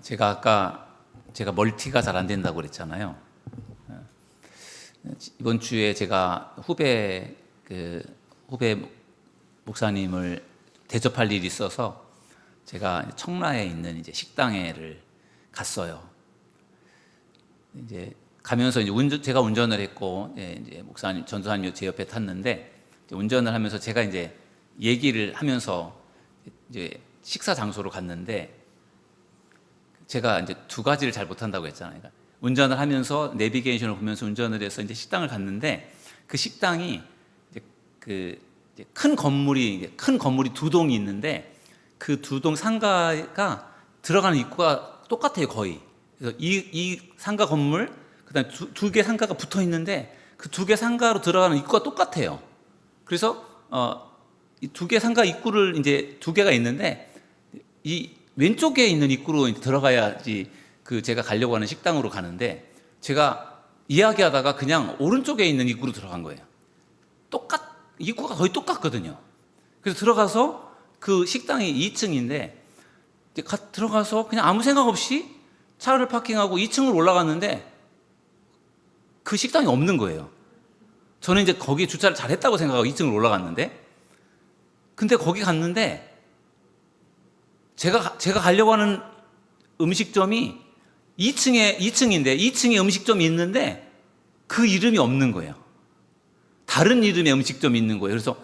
제가 아까 멀티가 잘 안 된다고 그랬잖아요. 이번 주에 제가 후배 목사님을 대접할 일이 있어서 제가 청라에 있는 이제 식당에를 갔어요. 이제 가면서 이제 제가 운전을 했고, 이제 목사님, 전도사님 제 옆에 탔는데, 운전을 하면서 제가 이제 얘기를 하면서 이제 식사 장소로 갔는데, 제가 이제 두 가지를 잘 못한다고 했잖아요. 그러니까 운전을 하면서 내비게이션을 보면서 운전을 해서 이제 식당을 갔는데, 그 식당이 이제 큰 건물이 두 동이 있는데, 그 두 동 상가가 들어가는 입구가 똑같아요, 거의. 그래서 이 상가 건물, 그다음 두 개 상가가 붙어 있는데 그 두 개 상가로 들어가는 입구가 똑같아요. 그래서 이 두 개 상가 입구를 이제 두 개가 있는데 이 왼쪽에 있는 입구로 들어가야지 제가 가려고 하는 식당으로 가는데, 제가 이야기하다가 그냥 오른쪽에 있는 입구로 들어간 거예요. 입구가 거의 똑같거든요. 그래서 들어가서 그 식당이 2층인데 들어가서 그냥 아무 생각 없이 차를 파킹하고 2층을 올라갔는데 그 식당이 없는 거예요. 저는 이제 거기 주차를 잘했다고 생각하고 2층을 올라갔는데, 근데 거기 갔는데 제가 가려고 하는 음식점이 2층인데 2층에 음식점이 있는데 그 이름이 없는 거예요. 다른 이름의 음식점이 있는 거예요. 그래서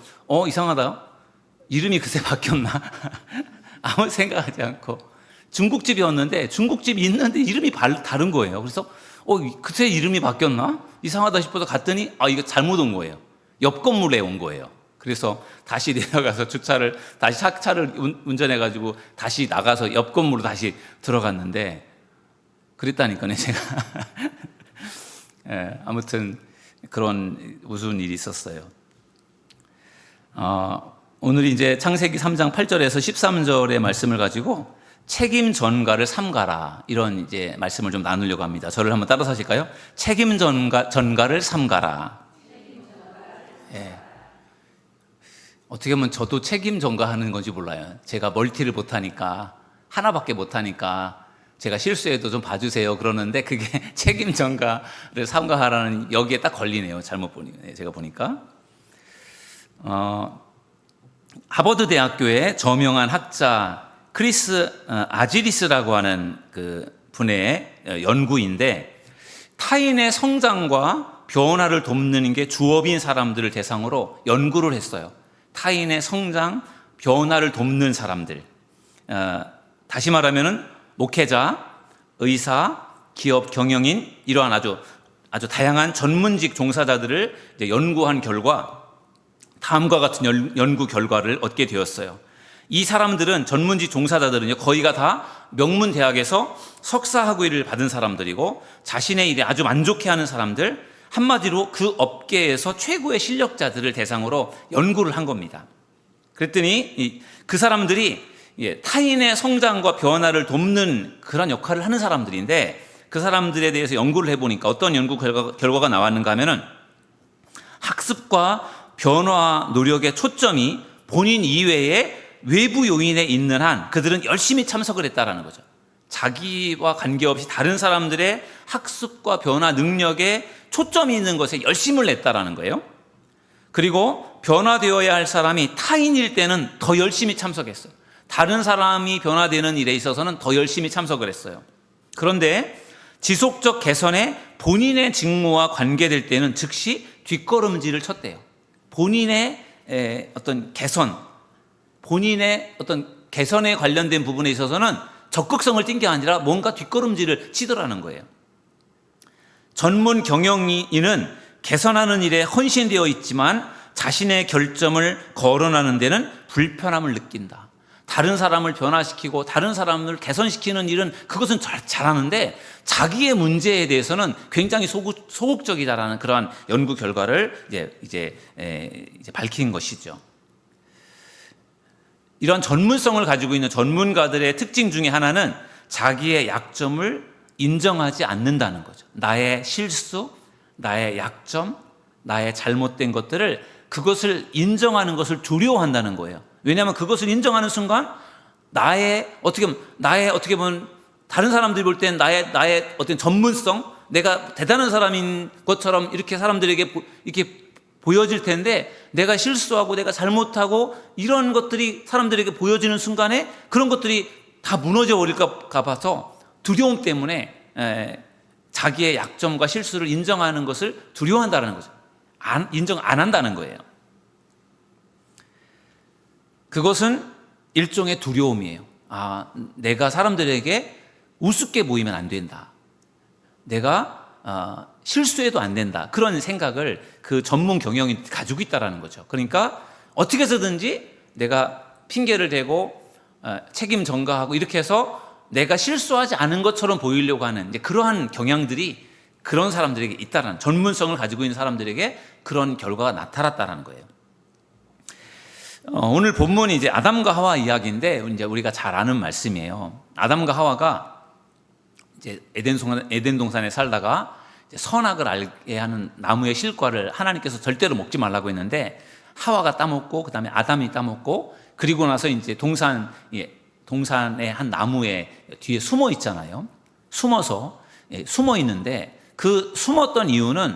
이상하다. 이름이 그새 바뀌었나? 아무 생각하지 않고 중국집이었는데 중국집이 있는데 이름이 다른 거예요. 그래서 그새 이름이 바뀌었나? 이상하다 싶어서 갔더니 이거 잘못 온 거예요. 옆 건물에 온 거예요. 그래서 다시 내려가서 다시 차를 운전해가지고 다시 나가서 옆 건물로 다시 들어갔는데, 그랬다니까요, 제가. 아무튼 그런 우스운 일이 있었어요. 오늘 이제 창세기 3장 8절에서 13절의 말씀을 가지고 책임 전가를 삼가라, 이런 이제 말씀을 좀 나누려고 합니다. 저를 한번 따라서 하실까요? 책임 전가를 삼가라. 어떻게 보면 저도 책임 전가하는 건지 몰라요. 제가 멀티를 못하니까, 하나밖에 못하니까 제가 실수해도 좀 봐주세요 그러는데, 그게 책임 전가를 삼가하라는 여기에 딱 걸리네요. 제가 보니까. 하버드 대학교의 저명한 학자 크리스 아지리스라고 하는 그 분의 연구인데, 타인의 성장과 변화를 돕는 게 주업인 사람들을 대상으로 연구를 했어요. 타인의 성장, 변화를 돕는 사람들. 다시 말하면은 목회자, 의사, 기업 경영인, 이러한 아주 다양한 전문직 종사자들을 이제 연구한 결과 다음과 같은 연구 결과를 얻게 되었어요. 이 사람들은, 전문직 종사자들은요, 거의가 다 명문 대학에서 석사 학위를 받은 사람들이고 자신의 일에 아주 만족해하는 사람들, 한마디로 그 업계에서 최고의 실력자들을 대상으로 연구를 한 겁니다. 그랬더니 그 사람들이 타인의 성장과 변화를 돕는 그런 역할을 하는 사람들인데, 그 사람들에 대해서 연구를 해보니까 어떤 연구 결과가 나왔는가 하면은, 학습과 변화 노력의 초점이 본인 이외의 외부 요인에 있는 한 그들은 열심히 참석을 했다라는 거죠. 자기와 관계없이 다른 사람들의 학습과 변화 능력에 초점이 있는 것에 열심을 냈다라는 거예요. 그리고 변화되어야 할 사람이 타인일 때는 더 열심히 참석했어요. 다른 사람이 변화되는 일에 있어서는 더 열심히 참석을 했어요. 그런데 지속적 개선에 본인의 직무와 관계될 때는 즉시 뒷걸음질을 쳤대요. 본인의 어떤 개선에 관련된 부분에 있어서는 적극성을 띈 게 아니라 뭔가 뒷걸음질을 치더라는 거예요. 전문 경영인은 개선하는 일에 헌신되어 있지만 자신의 결점을 거론하는 데는 불편함을 느낀다. 다른 사람을 변화시키고 다른 사람을 개선시키는 일은 그것은 잘하는데 자기의 문제에 대해서는 굉장히 소극적이다라는 그러한 연구 결과를 이제 밝힌 것이죠. 이런 전문성을 가지고 있는 전문가들의 특징 중에 하나는 자기의 약점을 인정하지 않는다는 거죠. 나의 실수, 나의 약점, 나의 잘못된 그것을 인정하는 것을 두려워한다는 거예요. 왜냐하면 그것을 인정하는 순간 나의 어떻게 보면 다른 사람들이 볼 땐 나의 어떤 전문성, 내가 대단한 사람인 것처럼 이렇게 사람들에게 이렇게 보여질 텐데, 내가 실수하고 내가 잘못하고 이런 것들이 사람들에게 보여지는 순간에 그런 것들이 다 무너져 버릴까 봐서 두려움 때문에 자기의 약점과 실수를 인정하는 것을 두려워한다는 거죠. 인정 안 한다는 거예요. 그것은 일종의 두려움이에요. 내가 사람들에게 우습게 보이면 안 된다. 내가 실수해도 안 된다. 그런 생각을 그 전문 경영인이 가지고 있다는 거죠. 그러니까 어떻게 해서든지 내가 핑계를 대고 책임 전가하고 이렇게 해서 내가 실수하지 않은 것처럼 보이려고 하는 이제 그러한 경향들이 그런 사람들에게 있다는, 전문성을 가지고 있는 사람들에게 그런 결과가 나타났다는 거예요. 오늘 본문이 이제 아담과 하와 이야기인데, 이제 우리가 잘 아는 말씀이에요. 아담과 하와가 이제 에덴 동산에 살다가 이제 선악을 알게 하는 나무의 실과를 하나님께서 절대로 먹지 말라고 했는데, 하와가 따먹고 그다음에 아담이 따먹고, 그리고 나서 이제 동산의 한 나무의 뒤에 숨어 있잖아요. 숨어 있는데, 그 숨었던 이유는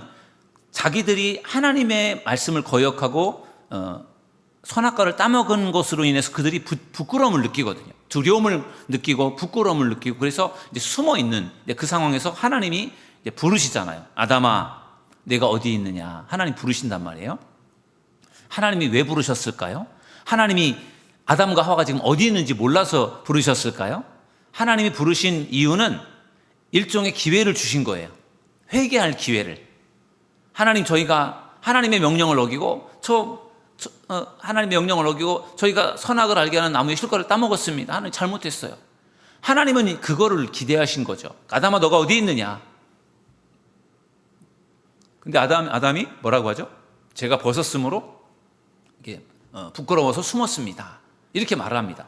자기들이 하나님의 말씀을 거역하고 선악과를 따먹은 것으로 인해서 그들이 부끄러움을 느끼거든요. 두려움을 느끼고 부끄러움을 느끼고, 그래서 이제 숨어 있는 그 상황에서 하나님이 이제 부르시잖아요. 아담아, 내가 어디 있느냐? 하나님 부르신단 말이에요. 하나님이 왜 부르셨을까요? 하나님이 아담과 하와가 지금 어디 있는지 몰라서 부르셨을까요? 하나님이 부르신 이유는 일종의 기회를 주신 거예요. 회개할 기회를. 저희가 하나님의 명령을 어기고 하나님의 명령을 어기고 저희가 선악을 알게 하는 나무의 실과를 따먹었습니다. 하나님 잘못했어요. 하나님은 그거를 기대하신 거죠. 아담아, 너가 어디 있느냐? 근데 아담이 뭐라고 하죠? 제가 벗었으므로 이게 부끄러워서 숨었습니다. 이렇게 말을 합니다.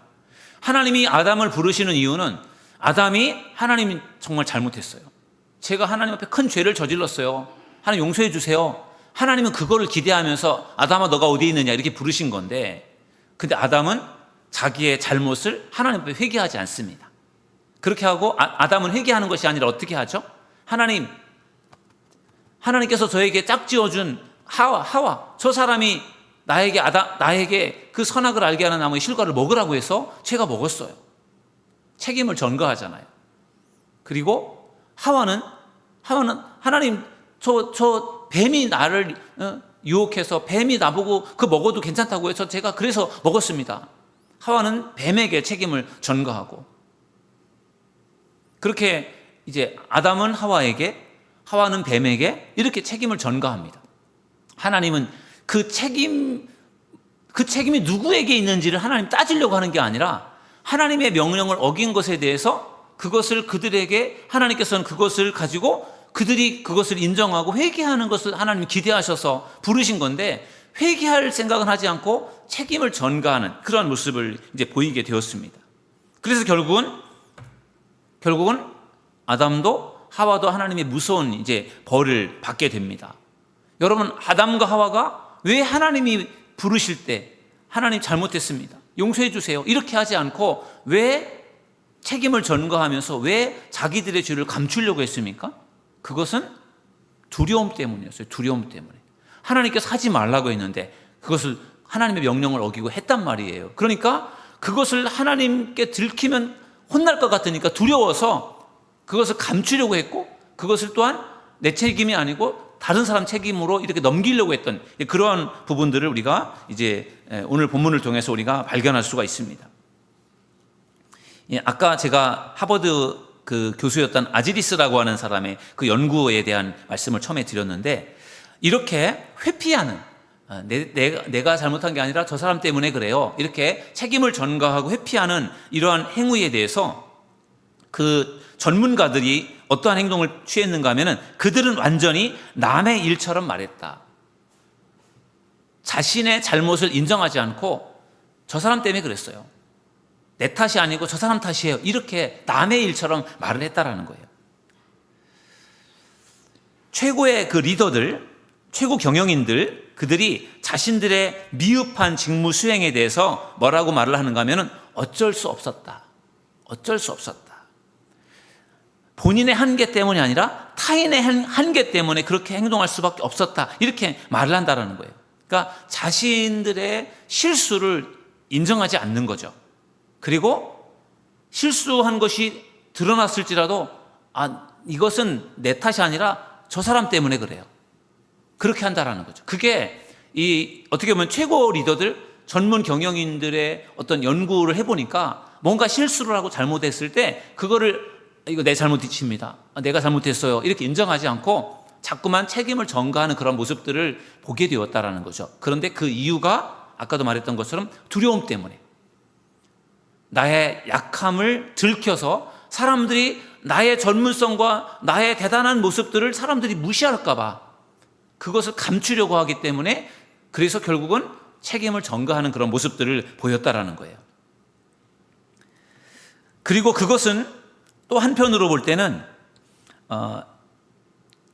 하나님이 아담을 부르시는 이유는 하나님이 정말 잘못했어요. 제가 하나님 앞에 큰 죄를 저질렀어요. 하나님 용서해 주세요. 하나님은 그거를 기대하면서 아담아, 너가 어디 있느냐 이렇게 부르신 건데, 근데 아담은 자기의 잘못을 하나님 앞에 회개하지 않습니다. 그렇게 하고 아담은 회개하는 것이 아니라 어떻게 하죠? 하나님께서 저에게 짝지어준 하와, 저 사람이 나에게 그 선악을 알게 하는 나무의 실과를 먹으라고 해서 제가 먹었어요. 책임을 전가하잖아요. 그리고 하와는 하나님, 저 뱀이 나를 유혹해서 뱀이 나보고 그거 먹어도 괜찮다고 해서 제가 그래서 먹었습니다. 하와는 뱀에게 책임을 전가하고, 그렇게 이제 아담은 하와는 뱀에게 이렇게 책임을 전가합니다. 하나님은 그 책임이 누구에게 있는지를 하나님 따지려고 하는 게 아니라, 하나님의 명령을 어긴 것에 대해서 하나님께서는 그것을 가지고 그들이 그것을 인정하고 회개하는 것을 하나님이 기대하셔서 부르신 건데, 회개할 생각은 하지 않고 책임을 전가하는 그런 모습을 이제 보이게 되었습니다. 그래서 결국은 아담도 하와도 하나님의 무서운 이제 벌을 받게 됩니다. 여러분, 아담과 하와가 왜 하나님이 부르실 때 하나님 잘못했습니다, 용서해 주세요 이렇게 하지 않고 왜 책임을 전가하면서 왜 자기들의 죄를 감추려고 했습니까? 그것은 두려움 때문이었어요. 두려움 때문에. 하나님께서 하지 말라고 했는데 그것을 하나님의 명령을 어기고 했단 말이에요. 그러니까 그것을 하나님께 들키면 혼날 것 같으니까 두려워서 그것을 감추려고 했고, 그것을 또한 내 책임이 아니고 다른 사람 책임으로 이렇게 넘기려고 했던 그러한 부분들을 우리가 이제 오늘 본문을 통해서 우리가 발견할 수가 있습니다. 아까 제가 하버드 그 교수였던 아지리스라고 하는 사람의 그 연구에 대한 말씀을 처음에 드렸는데, 이렇게 회피하는, 내가 잘못한 게 아니라 저 사람 때문에 그래요, 이렇게 책임을 전가하고 회피하는 이러한 행위에 대해서 그 전문가들이 어떠한 행동을 취했는가 하면은, 그들은 완전히 남의 일처럼 말했다. 자신의 잘못을 인정하지 않고 저 사람 때문에 그랬어요, 내 탓이 아니고 저 사람 탓이에요, 이렇게 남의 일처럼 말을 했다라는 거예요. 최고의 그 리더들, 최고 경영인들, 그들이 자신들의 미흡한 직무 수행에 대해서 뭐라고 말을 하는가 하면은 어쩔 수 없었다. 본인의 한계 때문이 아니라 타인의 한계 때문에 그렇게 행동할 수밖에 없었다. 이렇게 말을 한다는 거예요. 그러니까 자신들의 실수를 인정하지 않는 거죠. 그리고 실수한 것이 드러났을지라도 이것은 내 탓이 아니라 저 사람 때문에 그래요. 그렇게 한다라는 거죠. 그게 어떻게 보면 최고 리더들, 전문 경영인들의 어떤 연구를 해보니까 뭔가 실수를 하고 잘못했을 때 그거를 이거 내 잘못입니다. 내가 잘못했어요. 이렇게 인정하지 않고 자꾸만 책임을 전가하는 그런 모습들을 보게 되었다라는 거죠. 그런데 그 이유가 아까도 말했던 것처럼 두려움 때문에, 나의 약함을 들켜서 사람들이 나의 전문성과 나의 대단한 모습들을 사람들이 무시할까 봐 그것을 감추려고 하기 때문에, 그래서 결국은 책임을 전가하는 그런 모습들을 보였다라는 거예요. 그리고 그것은 또 한편으로 볼 때는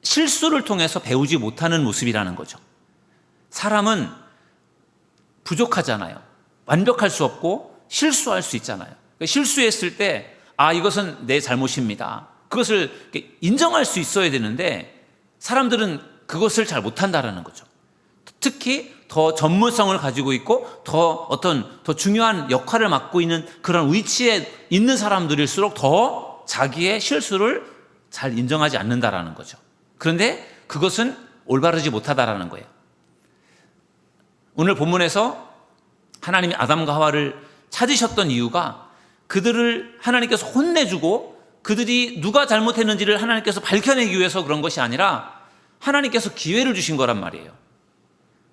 실수를 통해서 배우지 못하는 모습이라는 거죠. 사람은 부족하잖아요. 완벽할 수 없고 실수할 수 있잖아요. 실수했을 때 이것은 내 잘못입니다. 그것을 인정할 수 있어야 되는데 사람들은 그것을 잘 못한다라는 거죠. 특히 더 전문성을 가지고 있고 더 중요한 역할을 맡고 있는 그런 위치에 있는 사람들일수록 더 자기의 실수를 잘 인정하지 않는다라는 거죠. 그런데 그것은 올바르지 못하다라는 거예요. 오늘 본문에서 하나님이 아담과 하와를 찾으셨던 이유가 그들을 하나님께서 혼내주고 그들이 누가 잘못했는지를 하나님께서 밝혀내기 위해서 그런 것이 아니라 하나님께서 기회를 주신 거란 말이에요.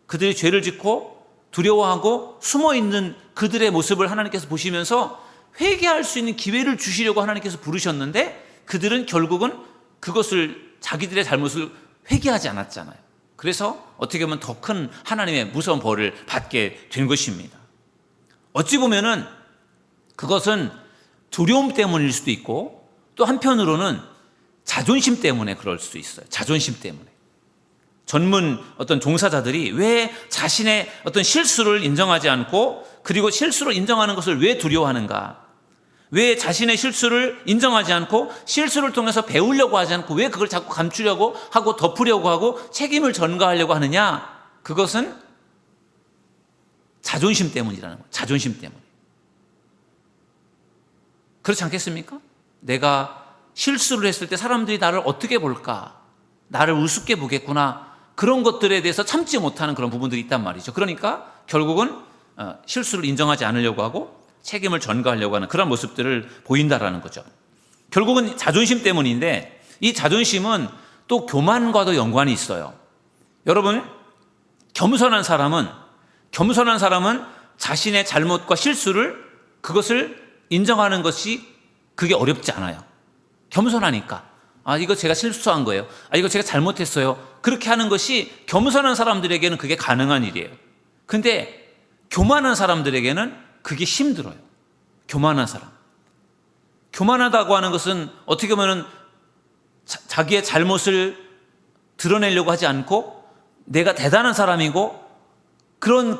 그들이 죄를 짓고 두려워하고 숨어있는 그들의 모습을 하나님께서 보시면서 회개할 수 있는 기회를 주시려고 하나님께서 부르셨는데 그들은 결국은 그것을, 자기들의 잘못을 회개하지 않았잖아요. 그래서 어떻게 보면 더 큰 하나님의 무서운 벌을 받게 된 것입니다. 어찌 보면은 그것은 두려움 때문일 수도 있고 또 한편으로는 자존심 때문에 그럴 수 있어요. 자존심 때문에. 전문 어떤 종사자들이 왜 자신의 어떤 실수를 인정하지 않고, 그리고 실수를 인정하는 것을 왜 두려워하는가? 왜 자신의 실수를 인정하지 않고 실수를 통해서 배우려고 하지 않고 왜 그걸 자꾸 감추려고 하고 덮으려고 하고 책임을 전가하려고 하느냐? 그것은 자존심 때문이라는 거예요. 자존심 때문에. 그렇지 않겠습니까? 내가 실수를 했을 때 사람들이 나를 어떻게 볼까? 나를 우습게 보겠구나. 그런 것들에 대해서 참지 못하는 그런 부분들이 있단 말이죠. 그러니까 결국은 실수를 인정하지 않으려고 하고 책임을 전가하려고 하는 그런 모습들을 보인다라는 거죠. 결국은 자존심 때문인데 이 자존심은 또 교만과도 연관이 있어요. 여러분, 겸손한 사람은 자신의 잘못과 실수를, 그것을 인정하는 것이 그게 어렵지 않아요. 겸손하니까. 이거 제가 실수한 거예요. 이거 제가 잘못했어요. 그렇게 하는 것이 겸손한 사람들에게는 그게 가능한 일이에요. 근데 교만한 사람들에게는 그게 힘들어요. 교만한 사람. 교만하다고 하는 것은 어떻게 보면 자기의 잘못을 드러내려고 하지 않고 내가 대단한 사람이고 그런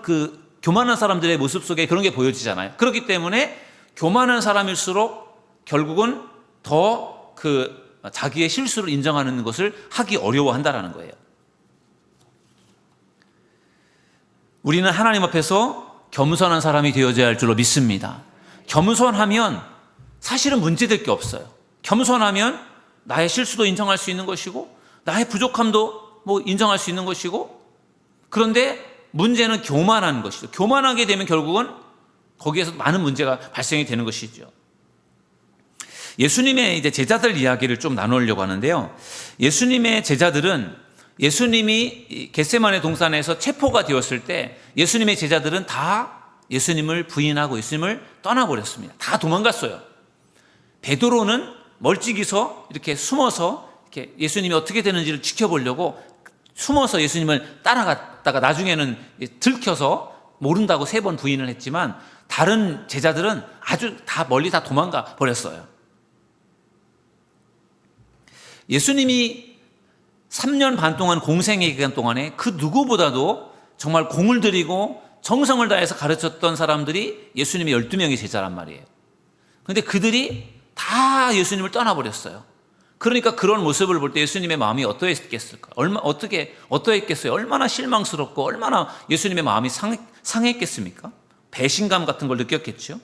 그 교만한 사람들의 모습 속에 그런 게 보여지잖아요. 그렇기 때문에 교만한 사람일수록 결국은 더 자기의 실수를 인정하는 것을 하기 어려워한다라는 거예요. 우리는 하나님 앞에서 겸손한 사람이 되어져야 할 줄로 믿습니다. 겸손하면 사실은 문제될 게 없어요. 겸손하면 나의 실수도 인정할 수 있는 것이고 나의 부족함도 인정할 수 있는 것이고, 그런데 문제는 교만한 것이죠. 교만하게 되면 결국은 거기에서 많은 문제가 발생이 되는 것이죠. 예수님의 이제 제자들 이야기를 좀 나누려고 하는데요. 예수님의 제자들은 예수님이 겟세마네 동산에서 체포가 되었을 때 예수님의 제자들은 다 예수님을 부인하고 예수님을 떠나버렸습니다. 다 도망갔어요. 베드로는 멀찍이서 이렇게 숨어서 이렇게 예수님이 어떻게 되는지를 지켜보려고 숨어서 예수님을 따라갔다가 나중에는 들켜서 모른다고 3번 부인을 했지만 다른 제자들은 아주 다 멀리 다 도망가 버렸어요. 예수님이 3년 반 동안 공생의 기간 동안에 그 누구보다도 정말 공을 들이고 정성을 다해서 가르쳤던 사람들이 예수님의 12명의 제자란 말이에요. 그런데 그들이 다 예수님을 떠나버렸어요. 그러니까 그런 모습을 볼 때 예수님의 마음이 어떠했겠을까? 어떠했겠어요? 얼마나 실망스럽고 얼마나 예수님의 마음이 상했겠습니까? 배신감 같은 걸 느꼈겠죠.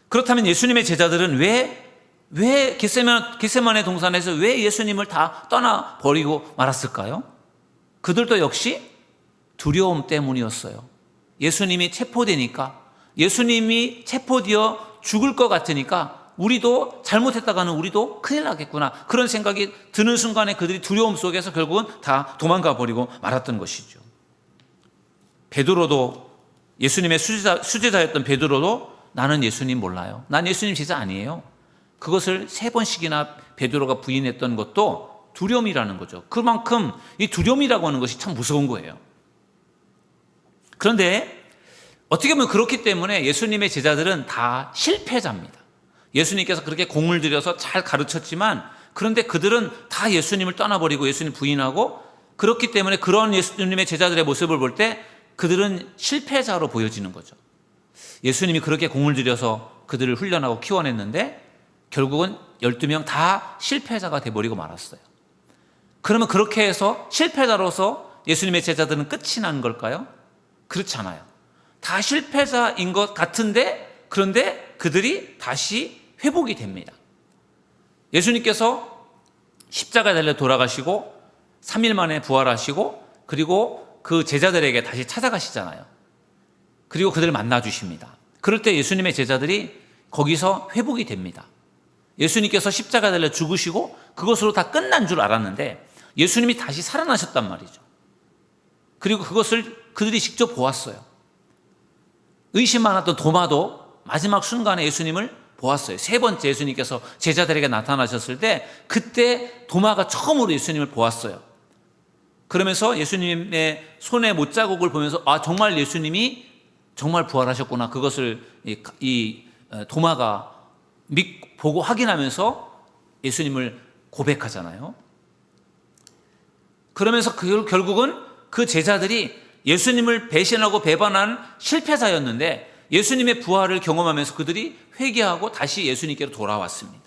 그렇다면 예수님의 제자들은 왜 겟세마네 동산에서 왜 예수님을 다 떠나버리고 말았을까요? 그들도 역시 두려움 때문이었어요. 예수님이 체포되니까, 예수님이 체포되어 죽을 것 같으니까 우리도 잘못했다가는 우리도 큰일 나겠구나, 그런 생각이 드는 순간에 그들이 두려움 속에서 결국은 다 도망가 버리고 말았던 것이죠. 베드로도, 예수님의 수제자였던 베드로도 나는 예수님 몰라요, 난 예수님 제자 아니에요, 그것을 3번씩이나 베드로가 부인했던 것도 두려움이라는 거죠. 그만큼 이 두려움이라고 하는 것이 참 무서운 거예요. 그런데 어떻게 보면 그렇기 때문에 예수님의 제자들은 다 실패자입니다. 예수님께서 그렇게 공을 들여서 잘 가르쳤지만, 그런데 그들은 다 예수님을 떠나버리고 예수님 부인하고, 그렇기 때문에 그런 예수님의 제자들의 모습을 볼 때 그들은 실패자로 보여지는 거죠. 예수님이 그렇게 공을 들여서 그들을 훈련하고 키워냈는데 결국은 12명 다 실패자가 돼버리고 말았어요. 그러면 그렇게 해서 실패자로서 예수님의 제자들은 끝이 난 걸까요? 그렇지 않아요. 다 실패자인 것 같은데, 그런데 그들이 다시 회복이 됩니다. 예수님께서 십자가에 달려 돌아가시고 3일 만에 부활하시고, 그리고 그 제자들에게 다시 찾아가시잖아요. 그리고 그들을 만나 주십니다. 그럴 때 예수님의 제자들이 거기서 회복이 됩니다. 예수님께서 십자가에 달려 죽으시고 그것으로 다 끝난 줄 알았는데 예수님이 다시 살아나셨단 말이죠. 그리고 그것을 그들이 직접 보았어요. 의심 많았던 도마도 마지막 순간에 예수님을 보았어요. 3번째 예수님께서 제자들에게 나타나셨을 때 그때 도마가 처음으로 예수님을 보았어요. 그러면서 예수님의 손에 못자국을 보면서 정말 예수님이 정말 부활하셨구나, 그것을 이 도마가 보고 확인하면서 예수님을 고백하잖아요. 그러면서 결국은 그 제자들이 예수님을 배신하고 배반한 실패자였는데 예수님의 부활을 경험하면서 그들이 회개하고 다시 예수님께로 돌아왔습니다.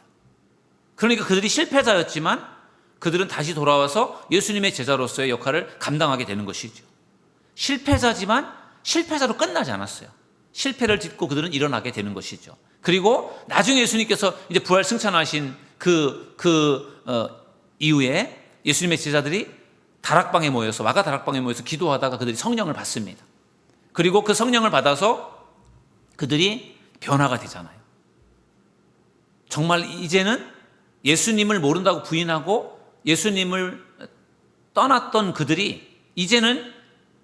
그러니까 그들이 실패자였지만 그들은 다시 돌아와서 예수님의 제자로서의 역할을 감당하게 되는 것이죠. 실패자지만 실패자로 끝나지 않았어요. 실패를 딛고 그들은 일어나게 되는 것이죠. 그리고 나중에 예수님께서 이제 부활 승천하신 이후에 예수님의 제자들이 다락방에 모여서, 마가 다락방에 모여서 기도하다가 그들이 성령을 받습니다. 그리고 그 성령을 받아서 그들이 변화가 되잖아요. 정말 이제는 예수님을 모른다고 부인하고 예수님을 떠났던 그들이 이제는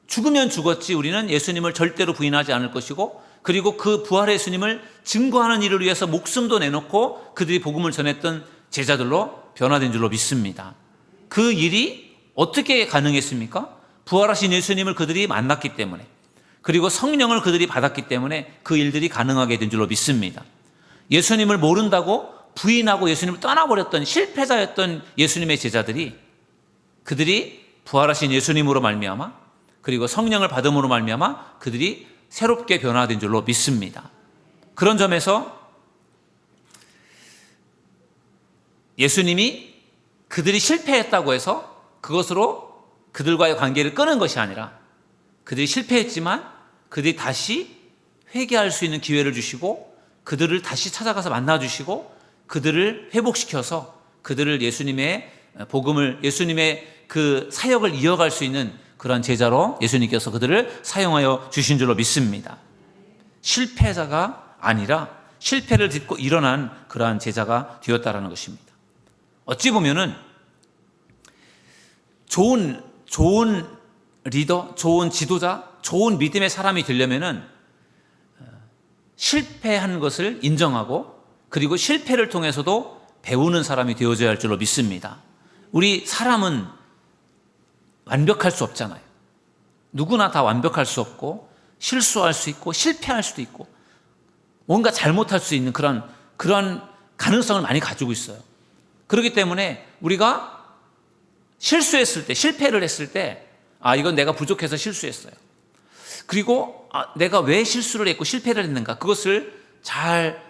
죽으면 죽었지 우리는 예수님을 절대로 부인하지 않을 것이고, 그리고 그 부활의 예수님을 증거하는 일을 위해서 목숨도 내놓고 그들이 복음을 전했던 제자들로 변화된 줄로 믿습니다. 그 일이 어떻게 가능했습니까? 부활하신 예수님을 그들이 만났기 때문에, 그리고 성령을 그들이 받았기 때문에 그 일들이 가능하게 된 줄로 믿습니다. 예수님을 모른다고 부인하고 예수님을 떠나버렸던 실패자였던 예수님의 제자들이, 그들이 부활하신 예수님으로 말미암아 그리고 성령을 받음으로 말미암아 그들이 새롭게 변화된 줄로 믿습니다. 그런 점에서 예수님이 그들이 실패했다고 해서 그것으로 그들과의 관계를 끊은 것이 아니라, 그들이 실패했지만 그들이 다시 회개할 수 있는 기회를 주시고 그들을 다시 찾아가서 만나주시고 그들을 회복시켜서 그들을 예수님의 복음을, 예수님의 그 사역을 이어갈 수 있는 그런 제자로 예수님께서 그들을 사용하여 주신 줄로 믿습니다. 실패자가 아니라 실패를 딛고 일어난 그러한 제자가 되었다라는 것입니다. 어찌 보면은 좋은 리더, 좋은 지도자, 좋은 믿음의 사람이 되려면은 실패한 것을 인정하고 그리고 실패를 통해서도 배우는 사람이 되어져야 할 줄로 믿습니다. 우리 사람은 완벽할 수 없잖아요. 누구나 다 완벽할 수 없고 실수할 수 있고 실패할 수도 있고 뭔가 잘못할 수 있는 그런 가능성을 많이 가지고 있어요. 그렇기 때문에 우리가 실수했을 때, 실패를 했을 때, 이건 내가 부족해서 실수했어요. 그리고 내가 왜 실수를 했고 실패를 했는가, 그것을 잘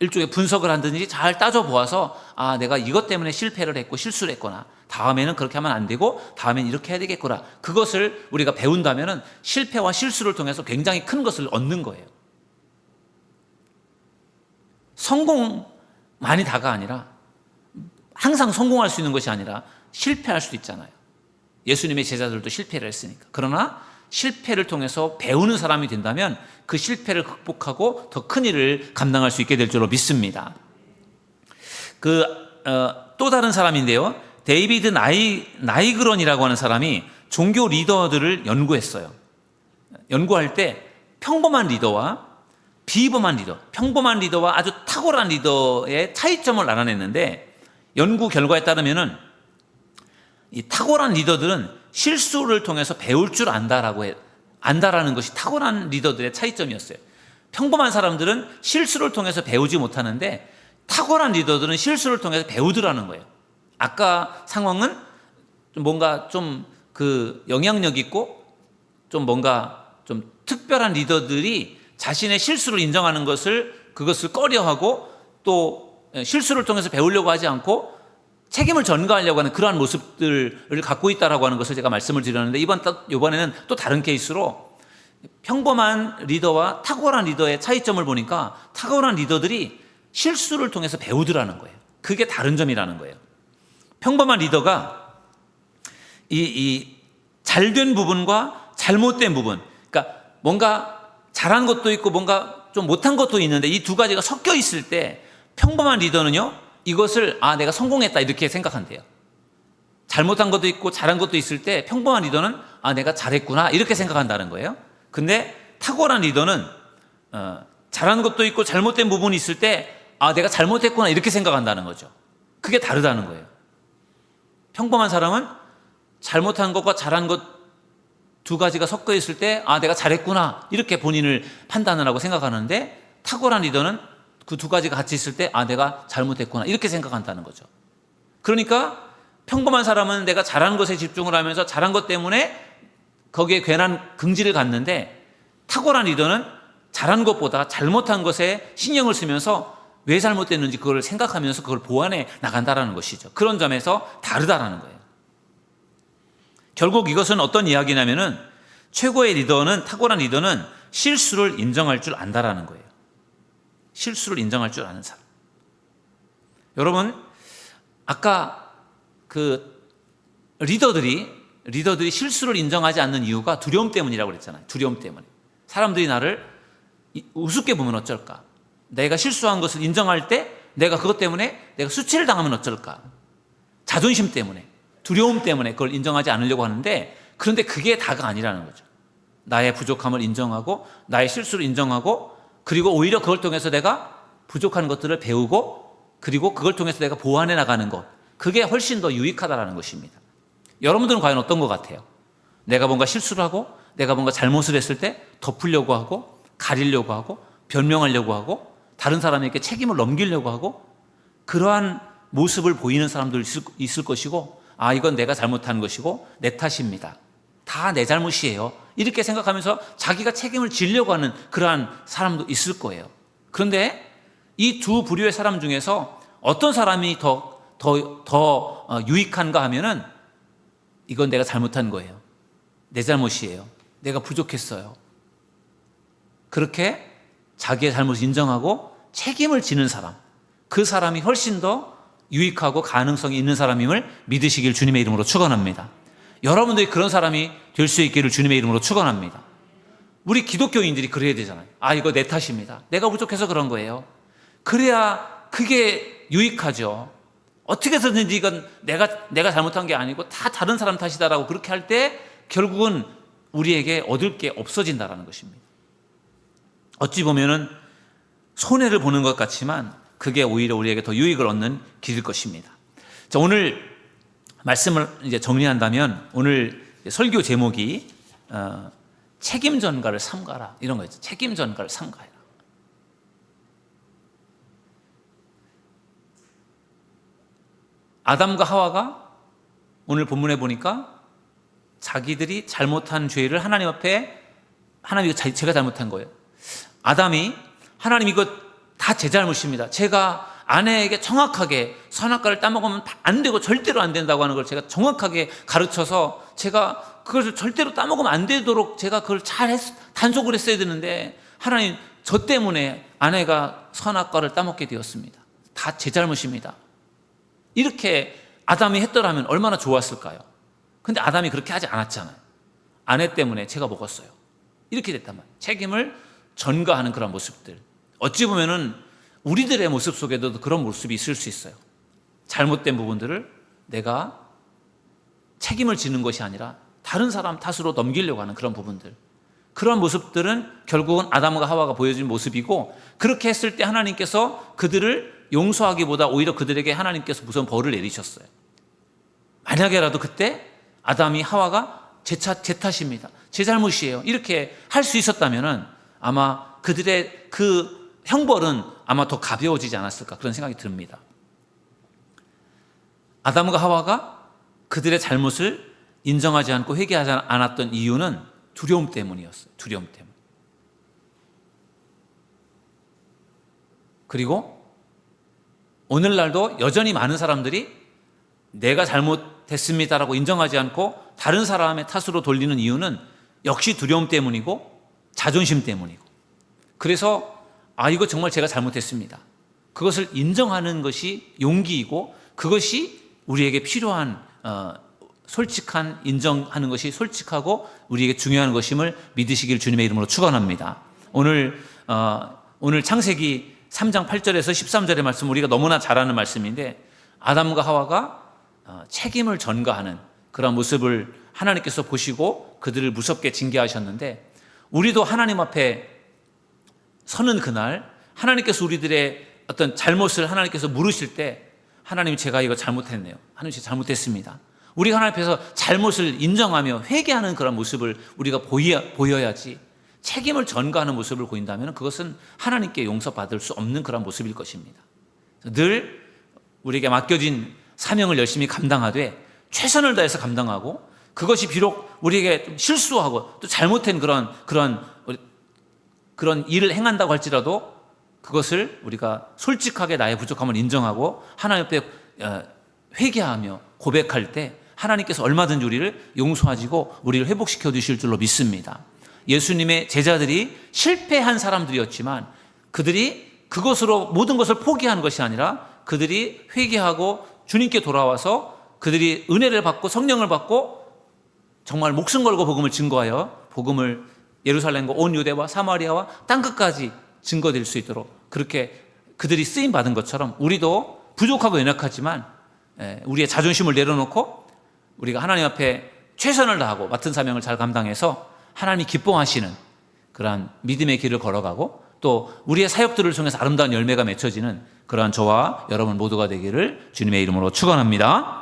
일종의 분석을 하든지 잘 따져보아서 내가 이것 때문에 실패를 했고 실수를 했구나, 다음에는 그렇게 하면 안 되고 다음엔 이렇게 해야 되겠구나, 그것을 우리가 배운다면 실패와 실수를 통해서 굉장히 큰 것을 얻는 거예요. 성공만이 다가 아니라, 항상 성공할 수 있는 것이 아니라 실패할 수도 있잖아요. 예수님의 제자들도 실패를 했으니까. 그러나 실패를 통해서 배우는 사람이 된다면 그 실패를 극복하고 더 큰 일을 감당할 수 있게 될 줄로 믿습니다. 또 다른 사람인데요, 데이비드 나이그런이라고 하는 사람이 종교 리더들을 연구했어요. 연구할 때 평범한 리더와 비범한 리더, 평범한 리더와 아주 탁월한 리더의 차이점을 알아냈는데, 연구 결과에 따르면은 이 탁월한 리더들은 실수를 통해서 배울 줄 안다라는 것이 탁월한 리더들의 차이점이었어요. 평범한 사람들은 실수를 통해서 배우지 못하는데, 탁월한 리더들은 실수를 통해서 배우더라는 거예요. 아까 상황은 뭔가 좀 영향력 있고 좀 뭔가 좀 특별한 리더들이 자신의 실수를 인정하는 그것을 꺼려하고, 또 실수를 통해서 배우려고 하지 않고 책임을 전가하려고 하는 그러한 모습들을 갖고 있다라고 하는 것을 제가 말씀을 드렸는데, 이번에는 또 다른 케이스로 평범한 리더와 탁월한 리더의 차이점을 보니까, 탁월한 리더들이 실수를 통해서 배우더라는 거예요. 그게 다른 점이라는 거예요. 평범한 리더가 이 잘된 부분과 잘못된 부분, 그러니까 뭔가 잘한 것도 있고 뭔가 좀 못한 것도 있는데, 이 두 가지가 섞여 있을 때 평범한 리더는요, 이것을 내가 성공했다 이렇게 생각한대요. 잘못한 것도 있고 잘한 것도 있을 때 평범한 리더는 내가 잘했구나 이렇게 생각한다는 거예요. 근데 탁월한 리더는 잘한 것도 있고 잘못된 부분이 있을 때 내가 잘못했구나 이렇게 생각한다는 거죠. 그게 다르다는 거예요. 평범한 사람은 잘못한 것과 잘한 것 두 가지가 섞여 있을 때 내가 잘했구나 이렇게 본인을 판단을 하고 생각하는데, 탁월한 리더는 그 두 가지가 같이 있을 때 내가 잘못했구나 이렇게 생각한다는 거죠. 그러니까 평범한 사람은 내가 잘한 것에 집중을 하면서 잘한 것 때문에 거기에 괜한 긍지를 갖는데, 탁월한 리더는 잘한 것보다 잘못한 것에 신경을 쓰면서 왜 잘못됐는지 그걸 생각하면서 그걸 보완해 나간다라는 것이죠. 그런 점에서 다르다라는 거예요. 결국 이것은 어떤 이야기냐면은, 최고의 리더는, 탁월한 리더는 실수를 인정할 줄 안다라는 거예요. 실수를 인정할 줄 아는 사람. 여러분, 아까 리더들이 실수를 인정하지 않는 이유가 두려움 때문이라고 그랬잖아요. 두려움 때문에. 사람들이 나를 우습게 보면 어쩔까? 내가 실수한 것을 인정할 때 내가 그것 때문에 내가 수치를 당하면 어쩔까? 자존심 때문에, 두려움 때문에 그걸 인정하지 않으려고 하는데, 그런데 그게 다가 아니라는 거죠. 나의 부족함을 인정하고 나의 실수를 인정하고, 그리고 오히려 그걸 통해서 내가 부족한 것들을 배우고, 그리고 그걸 통해서 내가 보완해 나가는 것, 그게 훨씬 더 유익하다라는 것입니다. 여러분들은 과연 어떤 것 같아요? 내가 뭔가 실수를 하고 내가 뭔가 잘못을 했을 때 덮으려고 하고 가리려고 하고 변명하려고 하고 다른 사람에게 책임을 넘기려고 하고, 그러한 모습을 보이는 사람들 있을 것이고, 이건 내가 잘못한 것이고 내 탓입니다, 다 내 잘못이에요 이렇게 생각하면서 자기가 책임을 지려고 하는 그러한 사람도 있을 거예요. 그런데 이 두 부류의 사람 중에서 어떤 사람이 더 유익한가 하면은, 이건 내가 잘못한 거예요, 내 잘못이에요, 내가 부족했어요, 그렇게 자기의 잘못을 인정하고 책임을 지는 사람, 그 사람이 훨씬 더 유익하고 가능성이 있는 사람임을 믿으시길 주님의 이름으로 축원합니다. 여러분들이 그런 사람이 될 수 있기를 주님의 이름으로 축원합니다. 우리 기독교인들이 그래야 되잖아요. 이거 내 탓입니다, 내가 부족해서 그런 거예요. 그래야 그게 유익하죠. 어떻게 해서든지 이건 내가 잘못한 게 아니고 다 다른 사람 탓이다라고 그렇게 할 때 결국은 우리에게 얻을 게 없어진다라는 것입니다. 어찌 보면은 손해를 보는 것 같지만 그게 오히려 우리에게 더 유익을 얻는 길일 것입니다. 자, 오늘 말씀을 이제 정리한다면, 오늘 설교 제목이 책임 전가를 삼가라 이런 거였죠. 책임 전가를 삼가라. 아담과 하와가 오늘 본문에 보니까 자기들이 잘못한 죄를 하나님 앞에, 하나님 이거 제가 잘못한 거예요. 아담이 하나님 이거 다 제 잘못입니다. 제가 아내에게 정확하게 선악과를 따먹으면 안 되고 절대로 안 된다고 하는 걸 제가 정확하게 가르쳐서 제가 그것을 절대로 따먹으면 안 되도록 제가 그걸 단속을 했어야 되는데 하나님, 저 때문에 아내가 선악과를 따먹게 되었습니다. 다 제 잘못입니다. 이렇게 아담이 했더라면 얼마나 좋았을까요? 근데 아담이 그렇게 하지 않았잖아요. 아내 때문에 제가 먹었어요. 이렇게 됐단 말이에요. 책임을 전가하는 그런 모습들. 어찌 보면은 우리들의 모습 속에도 그런 모습이 있을 수 있어요. 잘못된 부분들을 내가 책임을 지는 것이 아니라 다른 사람 탓으로 넘기려고 하는 그런 부분들. 그런 모습들은 결국은 아담과 하와가 보여준 모습이고, 그렇게 했을 때 하나님께서 그들을 용서하기보다 오히려 그들에게 하나님께서 무서운 벌을 내리셨어요. 만약에라도 그때 아담이 하와가 제 탓입니다, 제 잘못이에요, 이렇게 할 수 있었다면 아마 그들의 그 형벌은 아마 더 가벼워지지 않았을까, 그런 생각이 듭니다. 아담과 하와가 그들의 잘못을 인정하지 않고 회개하지 않았던 이유는 두려움 때문이었어요. 두려움 때문. 그리고 오늘날도 여전히 많은 사람들이 내가 잘못했습니다라고 인정하지 않고 다른 사람의 탓으로 돌리는 이유는 역시 두려움 때문이고 자존심 때문이고, 그래서 이거 정말 제가 잘못했습니다, 그것을 인정하는 것이 용기이고, 그것이 우리에게 필요한 솔직한 인정하는 것이 솔직하고 우리에게 중요한 것임을 믿으시길 주님의 이름으로 축원합니다. 오늘 창세기 3장 8절에서 13절의 말씀, 우리가 너무나 잘 아는 말씀인데, 아담과 하와가 책임을 전가하는 그런 모습을 하나님께서 보시고 그들을 무섭게 징계하셨는데, 우리도 하나님 앞에 서는 그날 하나님께서 우리들의 어떤 잘못을 하나님께서 물으실 때, 하나님, 제가 이거 잘못했네요, 하나님 제가 잘못했습니다, 우리가 하나님 앞에서 잘못을 인정하며 회개하는 그런 모습을 우리가 보여야지, 책임을 전가하는 모습을 보인다면 그것은 하나님께 용서받을 수 없는 그런 모습일 것입니다. 늘 우리에게 맡겨진 사명을 열심히 감당하되 최선을 다해서 감당하고, 그것이 비록 우리에게 좀 실수하고 또 잘못된 그런 일을 행한다고 할지라도 그것을 우리가 솔직하게 나의 부족함을 인정하고 하나님 앞에 회개하며 고백할 때 하나님께서 얼마든지 우리를 용서하시고 우리를 회복시켜 주실 줄로 믿습니다. 예수님의 제자들이 실패한 사람들이었지만 그들이 그것으로 모든 것을 포기하는 것이 아니라 그들이 회개하고 주님께 돌아와서 그들이 은혜를 받고 성령을 받고 정말 목숨 걸고 복음을 증거하여 복음을 예루살렘과 온 유대와 사마리아와 땅끝까지 증거될 수 있도록 그렇게 그들이 쓰임 받은 것처럼 우리도 부족하고 연약하지만 우리의 자존심을 내려놓고 우리가 하나님 앞에 최선을 다하고 맡은 사명을 잘 감당해서 하나님이 기뻐하시는 그러한 믿음의 길을 걸어가고 또 우리의 사역들을 통해서 아름다운 열매가 맺혀지는 그러한 저와 여러분 모두가 되기를 주님의 이름으로 축원합니다.